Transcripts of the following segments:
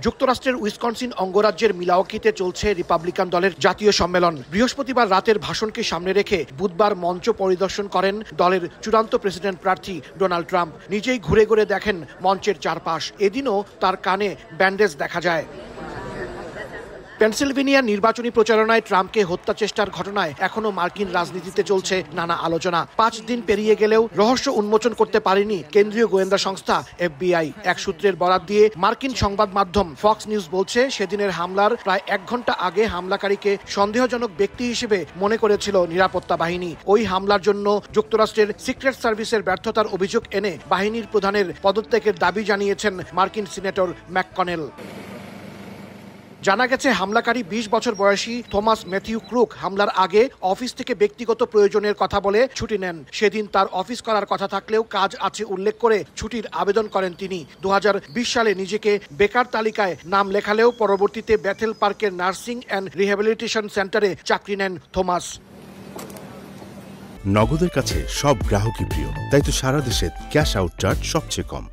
যুক্তরাষ্ট্রের উইসকনসিন অঙ্গরাজ্যের মিলাওকিতে চলছে রিপাবলিকান দলের জাতীয় সম্মেলন। বৃহস্পতিবার রাতের ভাষণকে সামনে রেখে বুধবার মঞ্চ পরিদর্শন করেন দলের চূড়ান্ত প্রেসিডেন্ট প্রার্থী ডোনাল্ড ট্রাম্প। নিজেই ঘুরে ঘুরে দেখেন মঞ্চের চারপাশ। এদিনও তার কানে ব্যান্ডেজ দেখা যায়। পেনসিলভেনিয়ার নির্বাচনী প্রচারণায় ট্রাম্পকে হত্যা চেষ্টার ঘটনায় এখনো মার্কিন রাজনীতিতে চলছে নানা আলোচনা। 5 দিন পেরিয়ে গেলেও রহস্য উন্মোচন করতে পারেনি কেন্দ্রীয় গোয়েন্দা সংস্থা FBI। এক সূত্রের বরাত দিয়ে মার্কিন সংবাদ মাধ্যম ফক্স নিউজ বলছে, সেদিনের হামলার প্রায় 1 ঘন্টা আগে হামলাকারীকে সন্দেহজনক ব্যক্তি হিসেবে মনে করেছিল নিরাপত্তা বাহিনী। ওই হামলার জন্য যুক্তরাষ্ট্রের সিক্রেট সার্ভিসের ব্যর্থতার অভিযোগ এনে বাহিনীর প্রধানের পদত্যাগের দাবি জানিয়েছেন মার্কিন সিনেটর ম্যাককনেল। জানা গেছে, হামলাকারী 20 বছর বয়সী থমাস ম্যাথিউ ক্রুক হামলার আগে অফিস থেকে ব্যক্তিগত প্রয়োজনের কথা বলে ছুটি নেন। সেদিন তার অফিস করার কথা থাকলেও কাজ আছে উল্লেখ করে ছুটির আবেদন করেন তিনি। 2020 সালে নিজেকে বেকার তালিকায় নাম লেখালেও পরবর্তীতে ব্যাথেল পার্কের নার্সিং অ্যান্ড রিহ্যাবিলিটেশন সেন্টারে চাকরি নেন থমাস। নগদের কাছে সব গ্রাহকই প্রিয়, তাই তো সারা দেশে ক্যাশ আউট চার্জ সবচেয়ে কম।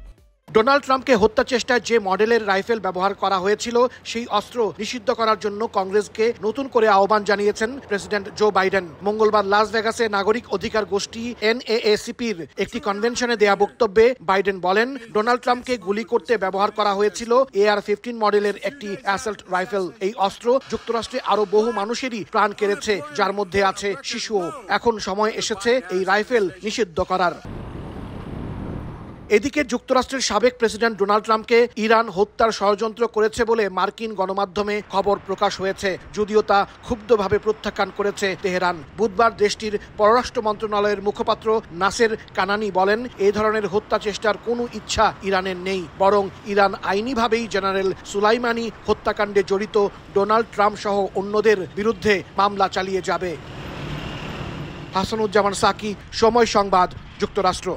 ডোনাল্ড ট্রাম্পকে হত্যা চেষ্টায় যে মডেলের রাইফেল ব্যবহার করা হয়েছিল সেই অস্ত্র নিষিদ্ধ করার জন্য কংগ্রেসকে নতুন করে আহ্বান জানিয়েছেন প্রেসিডেন্ট জো বাইডেন। মঙ্গলবার লাস ভেগাসে নাগরিক অধিকার গোষ্ঠী NAACPর একটি কনভেনশনে দেয়া বক্তব্যে বাইডেন বলেন, ডোনাল্ড ট্রাম্পকে গুলি করতে ব্যবহার করা হয়েছিল AR-15 মডেলের একটি অ্যাসল্ট রাইফেল। এই অস্ত্র যুক্তরাষ্ট্রে আরো বহু মানুষেরই প্রাণ কেড়েছে, যার মধ্যে আছে শিশুও। এখন সময় এসেছে এই রাইফেল নিষিদ্ধ করার। এদিকে যুক্তরাষ্ট্রের সাবেক প্রেসিডেন্ট ডোনাল্ড ট্রাম্পকে ইরান হত্যার ষড়যন্ত্র করেছে বলে মার্কিন গণমাধ্যমে খবর প্রকাশ হয়েছে, যদিও তা ক্ষুব্ধভাবে প্রত্যাখ্যান করেছে তেহরান। বুধবার দেশটির পররাষ্ট্র মন্ত্রণালয়ের মুখপাত্র নাসের কানানি বলেন, এই ধরনের হত্যা চেষ্টার কোনো ইচ্ছা ইরানের নেই, বরং ইরান আইনিভাবেই জেনারেল সুলাইমানি হত্যাকাণ্ডে জড়িত ডোনাল্ড ট্রাম্প সহ অন্যদের বিরুদ্ধে মামলা চালিয়ে যাবে। হাসানুজ্জামান সাকি, সময় সংবাদ, যুক্তরাষ্ট্র।